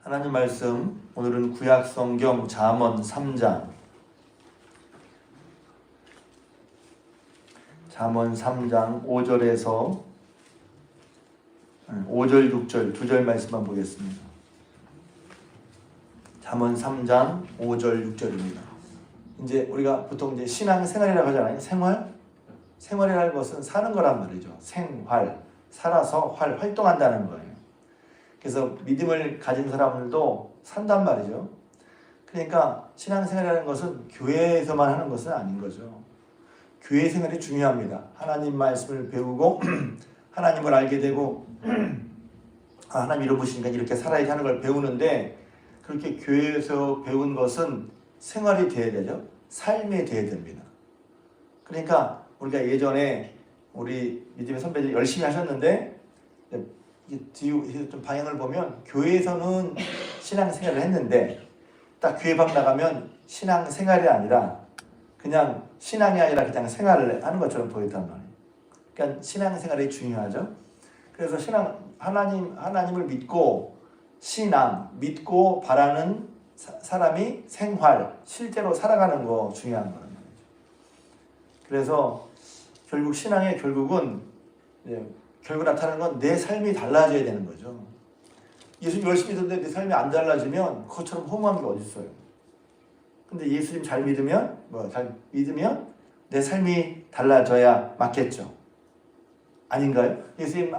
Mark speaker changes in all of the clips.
Speaker 1: 하나님 말씀 오늘은 구약 성경 잠언 3장 5절에서 5절 6절 두 절 말씀만 보겠습니다. 잠언 3장 5절 6절입니다. 이제 우리가 보통 이제 신앙생활이라고 하잖아요. 생활이라는 것은 사는 거란 말이죠. 생활, 살아서 활동한다는 거예요. 그래서 믿음을 가진 사람들도 산단 말이죠. 그러니까 신앙생활이라는 것은 교회에서만 하는 것은 아닌 거죠. 교회 생활이 중요합니다. 하나님 말씀을 배우고 하나님을 알게 되고 하나님 이런 분이니까 이렇게 살아야 하는 걸 배우는데, 그렇게 교회에서 배운 것은 생활이 돼야 되죠. 삶이 돼야 됩니다. 그러니까 우리가 예전에 우리 믿음의 선배들이 열심히 하셨는데, 뒤에 좀 방향을 보면 교회에서는 신앙생활을 했는데 딱 교회 밖 나가면 신앙생활이 아니라 그냥 신앙이 아니라 그냥 생활을 하는 것처럼 보였단 말이에요. 그러니까 신앙생활이 중요하죠. 그래서 하나님을 믿고 믿고 바라는 사람이 생활, 실제로 살아가는 거 중요한 거란 말이죠. 그래서 결국 신앙의 결국 나타나는 건 내 삶이 달라져야 되는 거죠. 예수님 열심히 믿는데 내 삶이 안 달라지면 그것처럼 허무한 게 어디 있어요. 근데 예수님 잘 믿으면 내 삶이 달라져야 맞겠죠. 아닌가요? 예수님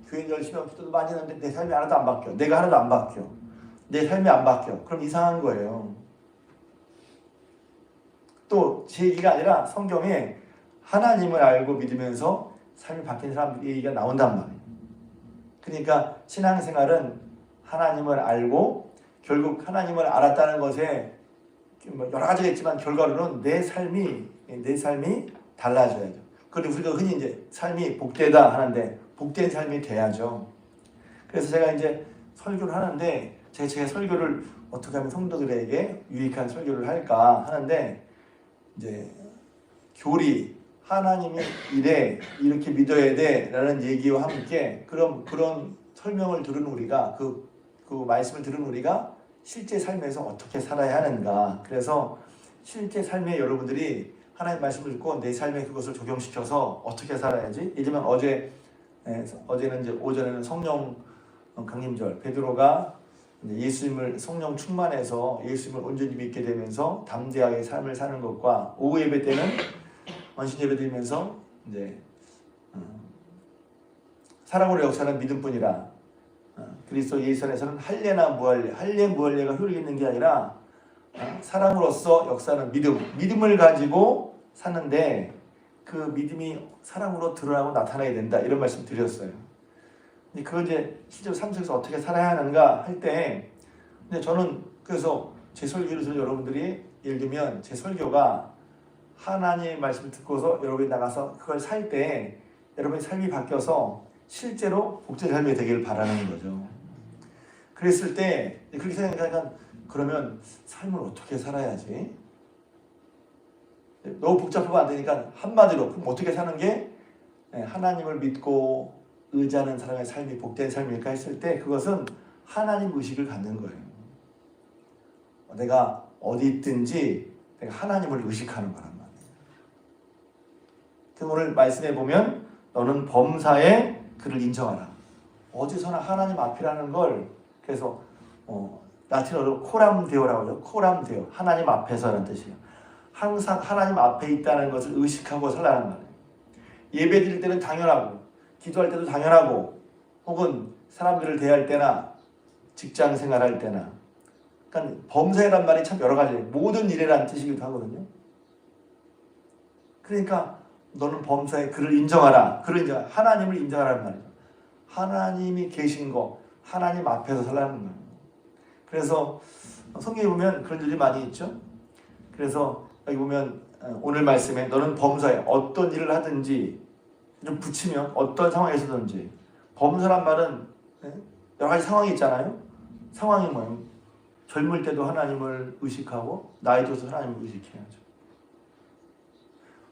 Speaker 1: 교회 열심히 하고 기도도 많이 했는데 내 삶이 하나도 안 바뀌어. 내가 하나도 안 바뀌어. 내 삶이 안 바뀌어. 그럼 이상한 거예요. 또 제 얘기가 아니라 성경에 하나님을 알고 믿으면서 삶이 바뀐 사람 얘기가 나온단 말이에요. 그러니까 신앙생활은 하나님을 알고 결국 하나님을 알았다는 것에 여러 가지가 있지만 결과로는 내 삶이 달라져야죠. 그리고 우리가 흔히 이제 삶이 복되다 하는데 복된 삶이 돼야죠. 그래서 제가 이제 설교를 하는데 제 설교를 어떻게 하면 성도들에게 유익한 설교를 할까 하는데, 이제 교리 하나님이 이렇게 믿어야 돼 라는 얘기와 함께 그런 설명을 들은 우리가 그 말씀을 들은 우리가 실제 삶에서 어떻게 살아야 하는가. 그래서 실제 삶에 여러분들이 하나님 말씀을 듣고 내 삶에 그것을 적용시켜서 어떻게 살아야지. 예를 들면 어제는 이제 오전에는 성령 강림절, 베드로가 예수님을 성령 충만해서 예수님을 온전히 믿게 되면서 담대하게 삶을 사는 것과, 오후 예배 때는 원신 예배 드리면서 이제 사랑으로 역사하는 믿음뿐이라, 그리스도 예수 안에서는 할례나 무할례가 효력이 있는 게 아니라 사랑으로서 역사하는 믿음을 가지고 사는데 그 믿음이 사랑으로 드러나고 나타나야 된다, 이런 말씀 드렸어요. 근데 그걸 이제 실제로 삶 속에서 어떻게 살아야 하는가 할 때, 근데 저는 그래서 제 설교를 들은 여러분들이 예를 들면 제 설교가 하나님의 말씀을 듣고서 여러분이 나가서 그걸 살 때 여러분의 삶이 바뀌어서 실제로 복된 삶이 되기를 바라는 거죠. 그랬을 때 그렇게 생각하니까, 그러면 삶을 어떻게 살아야지? 너무 복잡하면 안 되니까 한마디로 그럼 어떻게 사는 게 하나님을 믿고 의지하는 사람의 삶이 복된 삶일까 했을 때, 그것은 하나님 의식을 갖는 거예요. 내가 어디 있든지 내가 하나님을 의식하는 거란 말이에요. 오늘 말씀해 보면 너는 범사에 그를 인정하라. 어디서나 하나님 앞이라는 걸, 그래서 라틴어로 코람데오라고 하죠. 코람데오, 하나님 앞에서라는 뜻이에요. 항상 하나님 앞에 있다는 것을 의식하고 살라는 말이에요. 예배 드릴 때는 당연하고, 기도할 때도 당연하고, 혹은 사람들을 대할 때나 직장 생활할 때나, 그러니까 범사이란 말이 참 여러 가지예요. 모든 일이라는 뜻이기도 하거든요. 그러니까 너는 범사에 그를 인정하라. 하나님을 인정하라는 말이죠. 하나님이 계신 거, 하나님 앞에서 살라는 거예요. 그래서 성경에 보면 그런 일이 많이 있죠. 그래서 여기 보면 오늘 말씀에 너는 범사에 어떤 일을 하든지 좀 붙이면 어떤 상황에서든지, 범사란 말은 여러 가지 상황이 있잖아요. 상황이 뭐예요? 젊을 때도 하나님을 의식하고 나이 들어서 하나님을 의식해야죠.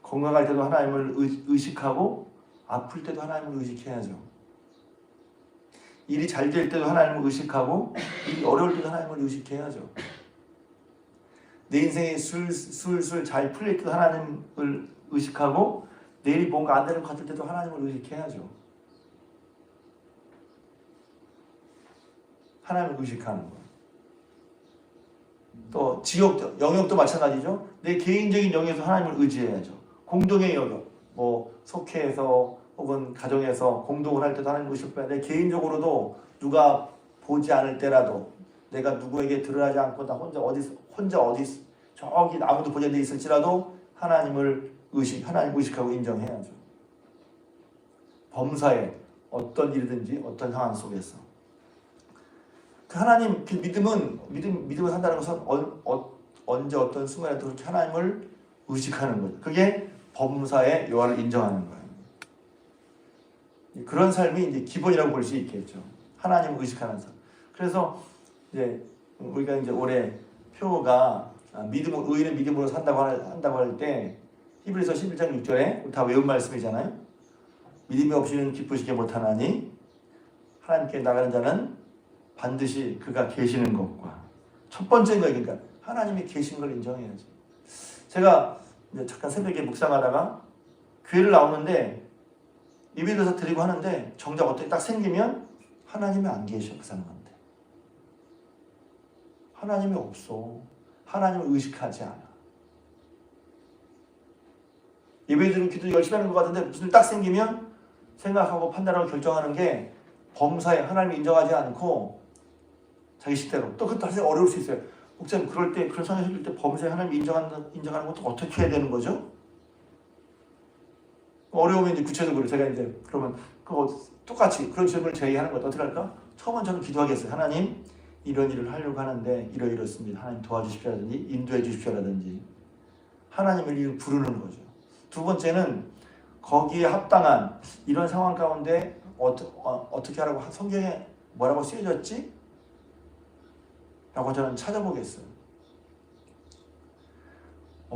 Speaker 1: 건강할 때도 하나님을 의식하고 아플 때도 하나님을 의식해야죠. 일이 잘 될 때도 하나님을 의식하고 일이 어려울 때도 하나님을 의식해야죠. 내 인생이 술술 잘 풀릴 때도 하나님을 의식하고 내일이 뭔가 안 되는 것 같을 때도 하나님을 의식해야죠. 하나님을 의식하는 거. 또 지역도, 영역도 마찬가지죠. 내 개인적인 영역에서 하나님을 의지해야죠. 공동의 영역, 뭐 속회에서 혹은 가정에서 공동을 할 때도 하나님을 의식해야 돼. 개인적으로도 누가 보지 않을 때라도 내가 누구에게 드러나지 않고 나 혼자 어디 저기 아무도 보지 않는 데 있을지라도 하나님 의식하고 인정해야죠. 범사에 어떤 일이든지 어떤 상황 속에서 그 하나님 그 믿음을 산다는 것은 언제 어떤 순간에도 그렇게 하나님을 의식하는 거죠. 그게 범사의 요한을 인정하는 거예요. 그런 삶이 이제 기본이라고 볼 수 있겠죠. 하나님을 의식하는 삶. 그래서 이제 우리가 이제 올해 표가 의인은 믿음으로 한다고 할 때 히브리서 11장 6절에 다 외운 말씀이잖아요. 믿음이 없이는 기쁘시게 못하나니 하나님께 나가는 자는 반드시 그가 계시는 것과 첫 번째인 거예요. 그러니까 하나님이 계신 걸 인정해야지. 제가 이제 잠깐 새벽에 묵상하다가 교회를 나오는데 예배드려서 드리고 하는데 정작 어떻게 딱 생기면 하나님이 안 계셔 그 사람한테. 하나님이 없어. 하나님을 의식하지 않아. 예배드리고 기도 열심히 하는 것 같은데 무슨 일 딱 생기면 생각하고 판단하고 결정하는 게 범사에 하나님을 인정하지 않고 자기 식대로. 또 그것도 사실 어려울 수 있어요. 목사님 그럴 때 그런 상황이 생길 때 범사에 하나님을 인정하는 것도 어떻게 해야 되는 거죠? 어려우면 이제 구체적으로 제가 이제 그러면 그거 똑같이 그런 질문을 제기하는 것 어떻게 할까? 처음은 저는 기도하겠어요. 하나님 이런 일을 하려고 하는데 이렇습니다. 하나님 도와주십시오라든지 인도해 주십시오라든지 하나님을 부르는 거죠. 두 번째는 거기에 합당한 이런 상황 가운데 어떻게 하라고 성경에 뭐라고 쓰여졌지? 라고 저는 찾아보겠어요.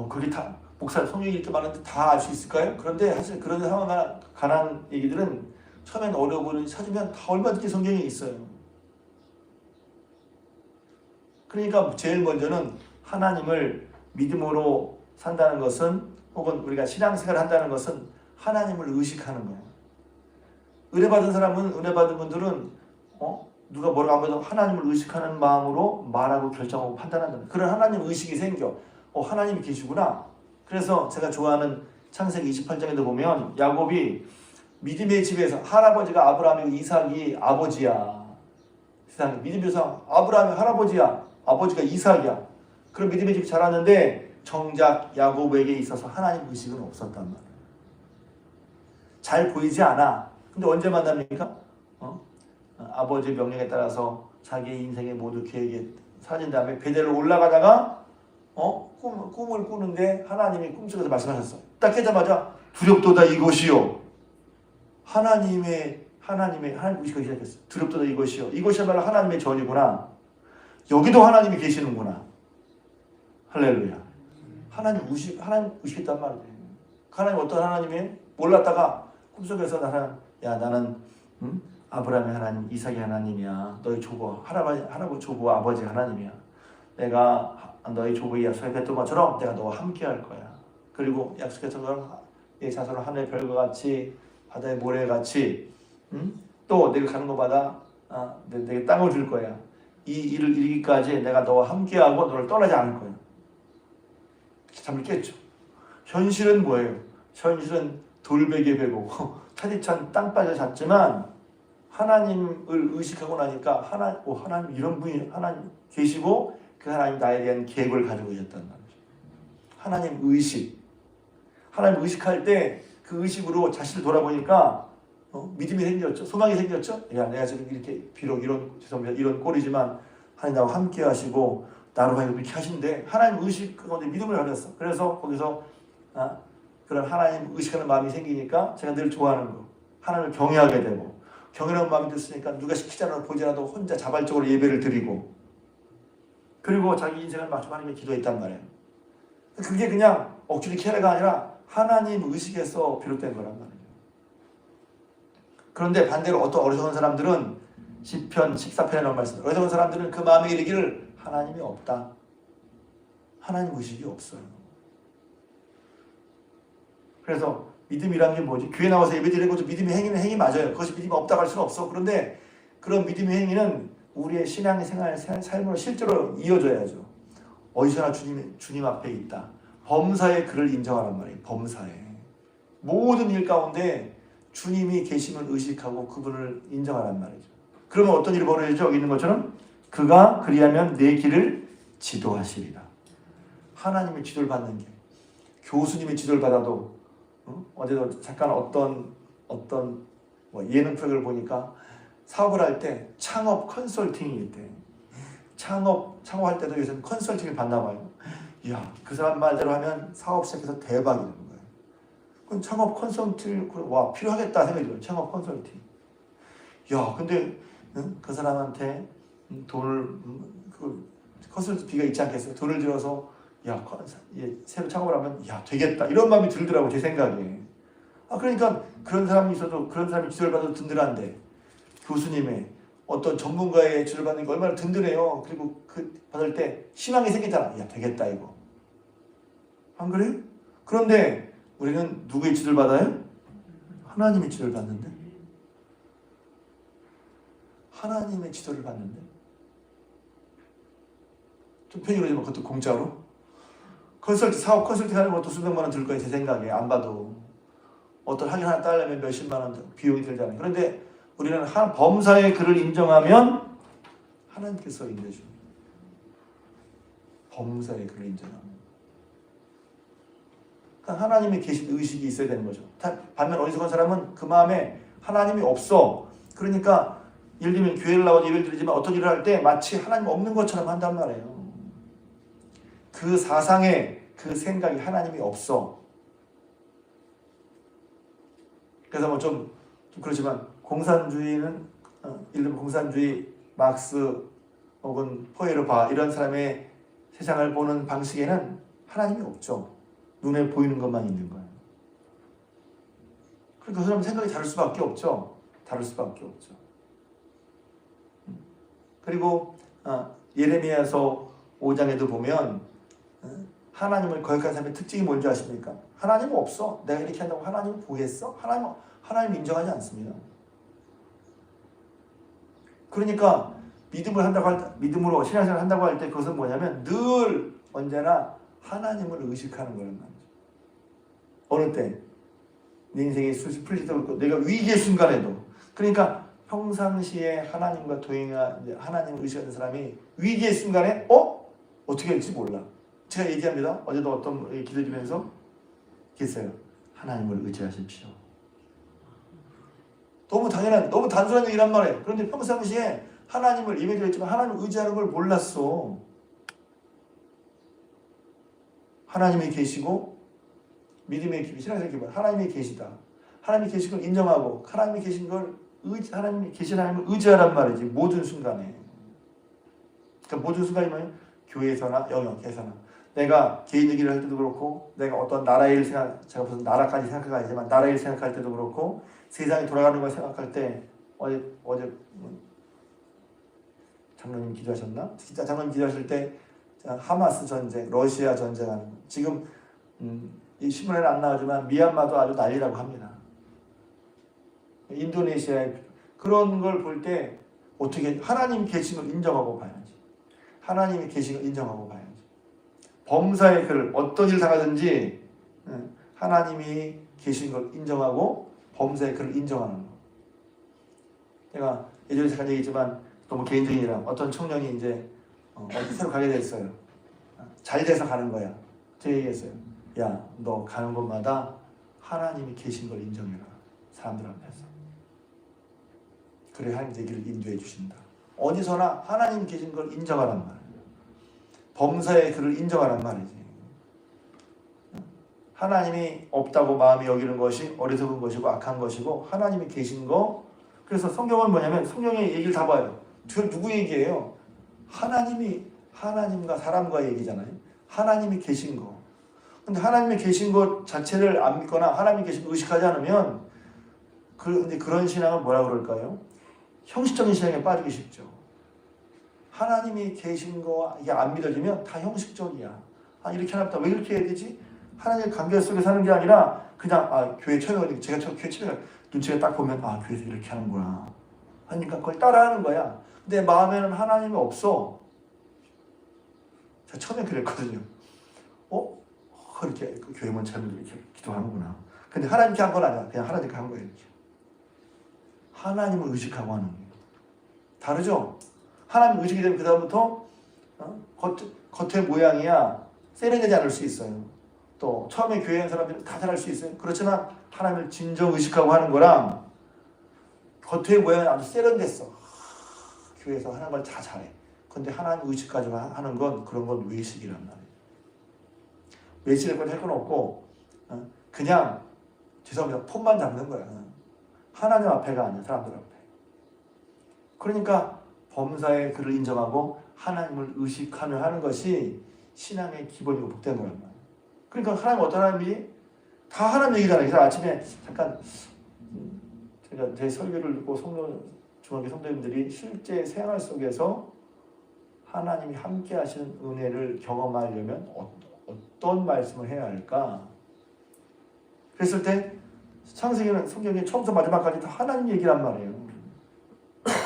Speaker 1: 그게 다 목사 성경이 이렇게 많은데 다 알 수 있을까요? 그런데 사실 그런 상황에 관한 얘기들은 처음엔 어려워 보이는 찾으면 다 얼마든지 성경에 있어요. 그러니까 제일 먼저는 하나님을 믿음으로 산다는 것은 혹은 우리가 신앙생활을 한다는 것은 하나님을 의식하는 거예요. 은혜 받은 사람은 은혜 받은 분들은 누가 뭐라고 하면 하나님을 의식하는 마음으로 말하고 결정하고 판단한다. 그런 하나님 의식이 생겨. 하나님이 계시구나. 그래서 제가 좋아하는 창세기 28장에도 보면 야곱이 믿음의 집에서 할아버지가 아브라함이고 이삭이 아버지야. 세상에 믿음의 상 아브라함이 할아버지야. 아버지가 이삭이야. 그런 믿음의 집 자랐는데 정작 야곱에게 있어서 하나님 의식은 없었단 말이에요. 잘 보이지 않아. 근데 언제 만납니까? 아버지의 명령에 따라서 자기의 인생의 모두 계획에 사라진 다음에 베델로 올라가다가 꿈을 꾸는데 하나님이 꿈속에서 말씀하셨어요. 딱 깨자마자 두렵도다 이것이요. 하나님 의식하기 시작했어요. 두렵도다 이것이요. 이것이야말로 하나님의 전이구나. 여기도 하나님이 계시는구나. 할렐루야. 하나님 의식했단 말이에요. 하나님 어떤 하나님이에요? 몰랐다가 꿈속에서 나는 아브라함의 하나님, 이삭의 하나님이야. 너희 조부, 할아버지 조부 아버지 하나님이야. 내가 너희 조부의 약속에 뱉은 것처럼 내가 너와 함께 할 거야. 그리고 약속했던 걸 내 자손을 하늘의 별과 같이 바다의 모래 같이 또 내가 가는 곳마다 내게 땅을 줄 거야. 이 일을 이루기까지 내가 너와 함께하고 너를 떠나지 않을 거야. 잠을 깼죠. 현실은 뭐예요? 현실은 돌베개 베고 차디찬 땅바닥에 잤지만 하나님을 의식하고 나니까 하나님 이런 분이 하나님 계시고 그 하나님 나에 대한 계획을 가지고 계셨단 말이죠. 하나님 의식할 때 그 의식으로 자신을 돌아보니까 믿음이 생겼죠. 소망이 생겼죠. 내가 지금 이렇게 비록 이런 꼴이지만 하나님 나와 함께 하시고 나로 하여금 이렇게 하신데 하나님 의식 가운데 믿음을 가졌어. 그래서 거기서 그런 하나님 의식하는 마음이 생기니까 제가 늘 좋아하는 거 하나님을 경외하게 되고 경외하는 마음이 들었으니까 누가 시키지 않아도 보지 않아도 혼자 자발적으로 예배를 드리고 그리고 자기 인생을 맞춰 하나님께 기도했단 말이에요. 그게 그냥 억지로 캐라가 아니라 하나님 의식에서 비롯된 거란 말이에요. 그런데 반대로 어떤 어리석은 사람들은 시편 14편에 나온 말씀. 어리석은 사람들은 그 마음에 이르기를 하나님이 없다. 하나님 의식이 없어요. 그래서 믿음이란 게 뭐지? 교회 나와서 예배드리는 것도 믿음의 행위는 행위 맞아요. 그것이 믿음이 없다고 할 수는 없어. 그런데 그런 믿음의 행위는 우리의 신앙생활, 삶으로 실제로 이어져야죠. 어디서나 주님 앞에 있다. 범사에 그를 인정하란 말이에요. 범사에. 모든 일 가운데 주님이 계심을 의식하고 그분을 인정하란 말이죠. 그러면 어떤 일이 벌어지죠? 여기 있는 것처럼 그가 그리하면 내 길을 지도하시리라. 하나님의 지도를 받는 게, 교수님의 지도를 받아도 어제도 잠깐 어떤 예능 프로그램을 보니까 사업을 할 때 창업 컨설팅일 때 창업할 때도 요즘 컨설팅을 받나 봐요. 이야, 그 사람 말대로 하면 사업 시작해서 대박이 되는 거예요. 그럼 창업 컨설팅 와 필요하겠다 생각이 들어요. 창업 컨설팅. 야, 근데 그 사람한테 돈을 그 컨설팅비가 있지 않겠어요? 돈을 들여서 야, 새로 창업을 하면 야 되겠다 이런 마음이 들더라고 제 생각에. 그러니까 그런 사람이 있어도 그런 사람이 지도를 받아도 든든한데 교수님의 어떤 전문가의 지도를 받는 게 얼마나 든든해요. 그리고 그 받을 때 희망이 생기잖아. 야 되겠다 이거. 안 그래요? 그런데 우리는 누구의 지도를 받아요? 하나님의 지도를 받는데. 하나님의 지도를 받는데. 좀 편히 그러지만 그것도 공짜로. 사업 컨설팅 하는 것도 수백만 원 들 거예요. 제 생각에. 안 봐도. 어떤 학연 하나 따려면 몇십만 원 비용이 들잖아요. 그런데 우리는 범사의 그를 인정하면 하나님께서 인내죠. 범사의 그를 인정하면. 그러니까 하나님이 계신 의식이 있어야 되는 거죠. 반면 어리석은 사람은 그 마음에 하나님이 없어. 그러니까 예를 들면 교회를 나와도 예배를 드리지만 어떤 일을 할 때 마치 하나님 없는 것처럼 한단 말이에요. 그 사상에 그 생각이 하나님이 없어. 그래서 뭐 좀 그렇지만 공산주의는 예를 들면 공산주의 막스 혹은 포에르바 이런 사람의 세상을 보는 방식에는 하나님이 없죠. 눈에 보이는 것만 있는 거예요. 그러니까 그 사람은 생각이 다를 수밖에 없죠. 다를 수밖에 없죠. 그리고 예레미야서 5장에도 보면 하나님을 거역한 사람의 특징이 뭔지 아십니까? 하나님은 없어. 내가 이렇게 한다고 하나님을 보겠어? 하나님 인정하지 않습니다. 그러니까 믿음으로 신앙생활을 한다고 할 때 그것은 뭐냐면 늘 언제나 하나님을 의식하는 거란 말이죠. 어느 때 내 인생이 술술 풀리지도 않고 내가 위기의 순간에도 그러니까 평상시에 하나님과 하나님을 의식하는 사람이 위기의 순간에 어떻게 할지 몰라. 제가 얘기합니다. 어제도 어떤 기도드리면서 했어요. 하나님을 의지하십시오. 너무 당연한, 너무 단순한 얘기란 말이에요. 그런데 평상시에 하나님을 예배드렸지만 하나님을 의지하는 걸 몰랐어. 하나님이 계시고 믿음의 기본, 신앙의 기본, 하나님이 계시다. 하나님이 계신 걸 인정하고 하나님이 계신 걸 하나님이 계신 하나님을 의지하란 말이지. 모든 순간에. 그러니까 모든 순간이 뭐예요? 교회에서나 영역에서나. 내가 개인의 일을 할 때도 그렇고 내가 어떤 나라의 일 제가 무슨 나라까지 생각하지 않지만 나라의 일 생각할 때도 그렇고 세상이 돌아가는 걸 생각할 때 어제 장로님 기도하셨나? 진짜 장로님 기도하실 때 하마스 전쟁, 러시아 전쟁하는 거. 지금 이 신문에는 안 나오지만 미얀마도 아주 난리라고 합니다. 인도네시아에 그런 걸 볼 때 어떻게 하나님 계신 걸 인정하고 봐야지. 하나님이 계신 걸 인정하고 봐야지. 범사의 그를 어떤 일 당하든지 하나님이 계신 걸 인정하고 범사의 그를 인정하는 거. 제가 예전에 잠깐 얘기했지만 너무 개인적인 일이라 어떤 청년이 이제 어디 새로 가게 됐어요. 잘 돼서 가는 거야. 제가 얘기했어요. 야, 너 가는 곳마다 하나님이 계신 걸 인정해라. 사람들 앞에서. 그래 하나님 내 길을 인도해 주신다. 어디서나 하나님 계신 걸 인정하란 말이에요. 범사의 그를 인정하란 말이지. 하나님이 없다고 마음이 여기는 것이 어리석은 것이고 악한 것이고 하나님이 계신 거. 그래서 성경은 뭐냐면 성경의 얘기를 다 봐요. 누구 얘기예요? 하나님과 사람과의 얘기잖아요. 하나님이 계신 거. 근데 하나님이 계신 것 자체를 안 믿거나 하나님이 계신 걸 의식하지 않으면 근데 그런 신앙은 뭐라 그럴까요? 형식적인 신앙에 빠지기 쉽죠. 하나님이 계신 거 이게 안 믿어지면 다 형식적이야. 이렇게 하나 보다 왜 이렇게 해야 되지? 하나님의 관계 속에 사는 게 아니라 그냥 교회 처음에 오니까 제가 교회 처음에 눈치가 딱 보면 교회에서 이렇게 하는구나 하니까 그걸 따라하는 거야. 근데 마음에는 하나님이 없어. 제가 처음에 그랬거든요. 이렇게 교회 문처럼 이렇게 기도하는구나. 근데 하나님께 한 건 아니야. 그냥 하나님께 한 거예요. 이렇게. 하나님을 의식하고 하는 거예요. 다르죠? 하나님 의식이 되면 그 다음부터 겉의 모양이야 세련되지 않을 수 있어요. 또 처음에 교회에 사람들이 다 잘할 수 있어요. 그렇지만 하나님을 진정 의식하고 하는 거랑 겉의 모양이 아주 세련됐어. 교회에서 하는 걸 다 잘해. 근데 하나님 의식 가지고 하는 건 그런 건 외식이란 말이에요. 외식을 할 건 없고 그냥 죄송합니다. 폰만 잡는 거야. 하나님 앞에가 아니야. 사람들 앞에. 그러니까 범사에 그를 인정하고 하나님을 의식하며 하는 것이 신앙의 기본이고 복된 거란 말이에요. 그러니까 하나님 어떤 하나님이 다 하나님 얘기잖아요. 그래서 아침에 잠깐 제가 제 설교를 듣고 중학교 성도님들이 실제 생활 속에서 하나님이 함께 하시는 은혜를 경험하려면 어떤 말씀을 해야 할까? 그랬을 때 창세기는 성경의 처음부터 마지막까지 다 하나님 얘기란 말이에요.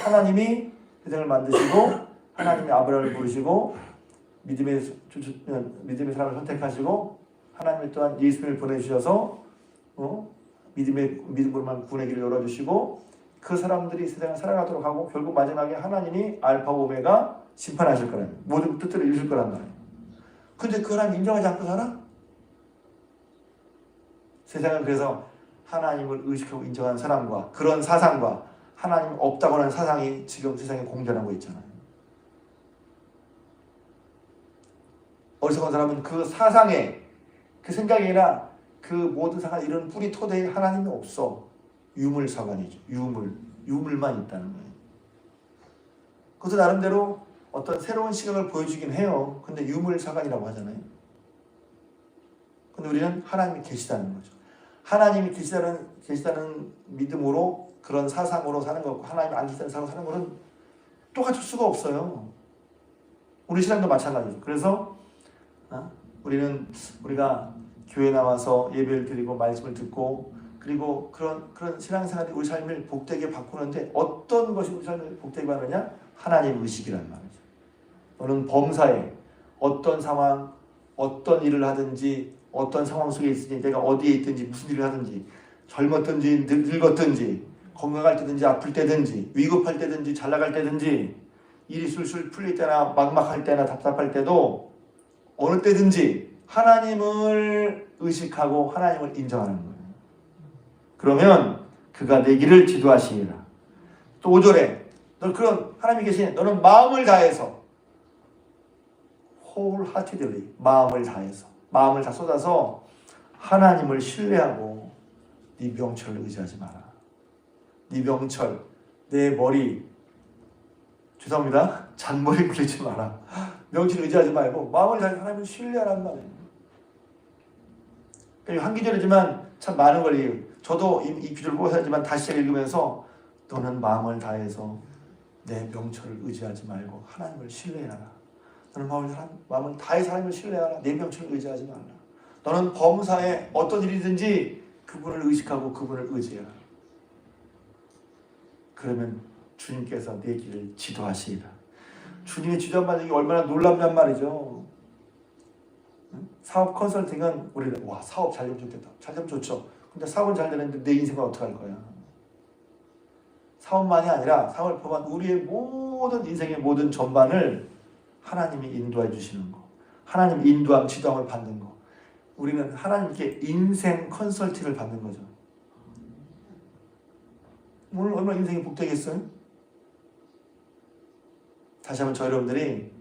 Speaker 1: 하나님이 세상을 만드시고 하나님이 아브라함을 부르시고 믿음의 사람을 선택하시고 하나님이 또한 예수님을 보내주셔서 믿음으로만 구원의 길을 열어주시고 그 사람들이 세상을 살아가도록 하고 결국 마지막에 하나님이 알파 오메가 심판하실 거라는 모든 뜻들을 이루실 거란 말이에요. 근데 그 하나님 인정하지 않고 살아? 세상은 그래서 하나님을 의식하고 인정하는 사람과 그런 사상과 하나님 없다고 하는 사상이 지금 세상에 공존하고 있잖아요. 어리석은 사람은 그 사상에 그 생각이 아니라 그 모든 사상을 이루는 뿌리 토대에 하나님이 없어. 유물사관이죠. 유물만 있다는 거예요. 그것도 나름대로 어떤 새로운 시각을 보여주긴 해요. 근데 유물사관이라고 하잖아요. 근데 우리는 하나님이 계시다는 거죠. 하나님이 계시다는 믿음으로 그런 사상으로 사는 것과 하나님이 안 계시다는 사상으로 사는 것은 똑같을 수가 없어요. 우리 신앙도 마찬가지죠. 그래서 우리가 교회 나와서 예배를 드리고 말씀을 듣고 그리고 그런 신앙생활이 우리 삶을 복되게 바꾸는데 어떤 것이 우리 삶을 복되게 바꾸느냐? 하나님 의식이란 말이죠. 너는 범사에 어떤 상황, 어떤 일을 하든지 어떤 상황 속에 있으니 내가 어디에 있든지 무슨 일을 하든지 젊었든지 늙었든지 건강할 때든지 아플 때든지 위급할 때든지 잘 나갈 때든지 일이 술술 풀릴 때나 막막할 때나 답답할 때도 어느 때든지 하나님을 의식하고 하나님을 인정하는 거예요. 그러면 그가 내 길을 지도하시리라. 또 5절에 너 그런 하나님이 계신 너는 마음을 다해서 wholeheartedly 마음을 다 쏟아서 하나님을 신뢰하고 네 명철을 의지하지 마라. 네 명철, 내 머리 죄송합니다. 잔머리 굴리지 마라. 명철을 의지하지 말고 마음을 다해서 하나님을 신뢰하란 말이에요. 한 기절이지만 참 많은 걸 저도 이 구절을 보고 살지만 다시 읽으면서 너는 마음을 다해서 내 명철을 의지하지 말고 하나님을 신뢰하라. 너는 마음을 다해서 하나님을 신뢰하라. 내 명철을 의지하지 말라. 너는 범사에 어떤 일이든지 그분을 의식하고 그분을 의지해라. 그러면 주님께서 내 길을 지도하시리라. 주님의 지도받는 게 얼마나 놀랍단 말이죠. 사업 컨설팅은 우리는 사업 잘 되면 좋겠다. 잘 되면 좋죠. 근데 사업은 잘 되는데 내 인생은 어떻게 할 거야? 사업만이 아니라 사업을 포함한 우리의 모든 인생의 모든 전반을 하나님이 인도해 주시는 거. 하나님 인도함, 지도함을 받는 거. 우리는 하나님께 인생 컨설팅을 받는 거죠. 오늘 얼마나 인생이 복되겠어요? 다시 한번 저 여러분들이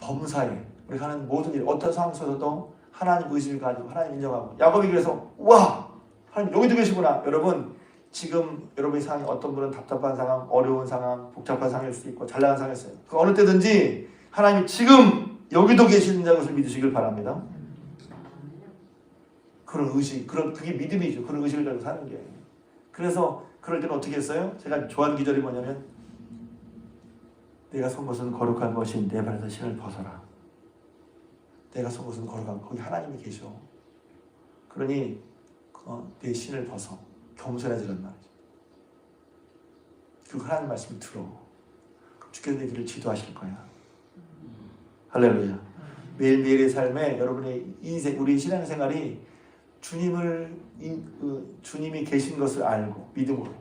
Speaker 1: 범사에 우리가 하는 모든 일, 어떤 상황 속에서도 하나님 의식을 가지고 하나님 인정하고 야곱이 그래서 와! 하나님 여기도 계시구나. 여러분 지금 여러분의 상황이 어떤 분은 답답한 상황, 어려운 상황, 복잡한 상황일 수도 있고 잘 나간 상황일 수도 있어요. 그 어느 때든지 하나님이 지금 여기도 계시는 것을 믿으시길 바랍니다. 그런 의식, 그게 믿음이죠. 그런 의식을 가지고 사는 게 그래서 그럴 때는 어떻게 했어요? 제가 좋아하는 기절이 뭐냐면 내가 선 것은 거룩한 것인 내 발에서 신을 벗어라. 내가 선 것은 거룩한 거기 하나님이 계셔. 그러니 내 신을 벗어. 겸손해지란 말이죠. 그리고 하나님 말씀을 들어. 그럼 주께서 내 길을 지도하실 거야. 할렐루야. 매일매일의 삶에 여러분의 인생, 우리 신앙생활이 주님이 계신 것을 알고 믿음으로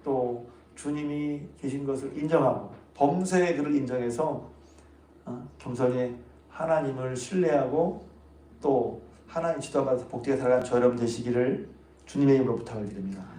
Speaker 1: 또 주님이 계신 것을 인정하고 범사의 그를 인정해서 겸손히 하나님을 신뢰하고 또 하나님 지도받아서 복되게 살아가는 저 여러분 되시기를 주님의 이름으로 부탁을 드립니다.